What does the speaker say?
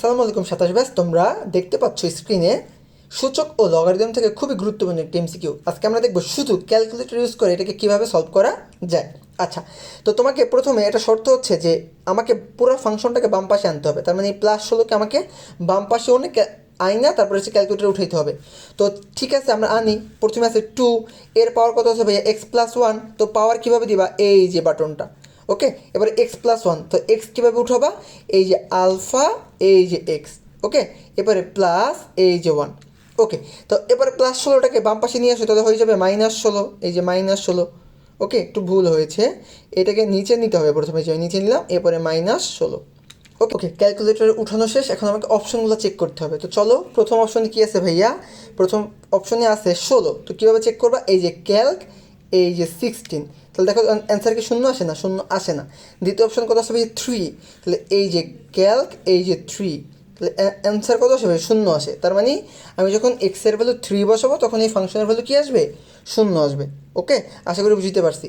আসসালামু আলাইকুম সাতাশ ব্যাস, তোমরা দেখতে পাচ্ছ স্ক্রিনে সূচক ও লগারিদম থেকে খুবই গুরুত্বপূর্ণ একটি এমসিকিউ। আজকে আমরা দেখব শুধু ক্যালকুলেটর ইউজ করে এটাকে কীভাবে সলভ করা যায়। আচ্ছা, তো তোমাকে প্রথমে এটা শর্ত হচ্ছে যে আমাকে পুরো ফাংশনটাকে বাম পাশে আনতে হবে, তার মানে এই +16কে আমাকে বাম পাশে অনেক আইনা তারপরে হচ্ছে ক্যালকুলেটরে উঠাইতে হবে। তো ঠিক আছে, আমরা আনি। প্রথমে আছে 2, এর পাওয়ার কত আছে ভাইয়া x+1। তো পাওয়ার কীভাবে দিবা, এই যে বাটনটা। ওকে, এবারে x+1, তো এক্স কীভাবে উঠাবা, এই যে আলফা, এই যে এক্স। ওকে, এবারে প্লাস এই যে 1। ওকে, তো এবারে +16টাকে বাম পাশে নিয়ে আসো, তাহলে হয়ে যাবে -16, এই যে -16। ওকে, একটু ভুল হয়েছে, এটাকে নিচে নিতে হবে। প্রথমে যে নিচে নিলাম, এরপরে -16। ওকে ওকে, ক্যালকুলেটরে উঠানো শেষ। এখন আমাকে অপশনগুলো চেক করতে হবে। তো চলো, প্রথম অপশনে কী আছে ভাইয়া, প্রথম অপশনে আছে 16। তো কীভাবে চেক করবা, এই যে ক্যালক, এই যে 16। তাহলে দেখো অ্যান্সার কি শূন্য আসে না, শূন্য আসে না। দ্বিতীয় অপশন কত আসবে, 3। তাহলে এই যে ক্যালক, এই যে 3, তাহলে অ্যান্সার কত আসবে, শূন্য আসে। তার মানে আমি যখন এক্সের ভ্যালু 3 বসাবো তখন এই ফাংশনের ভ্যালু কী আসবে, শূন্য আসবে। ওকে, আশা করি বুঝতে পারছি।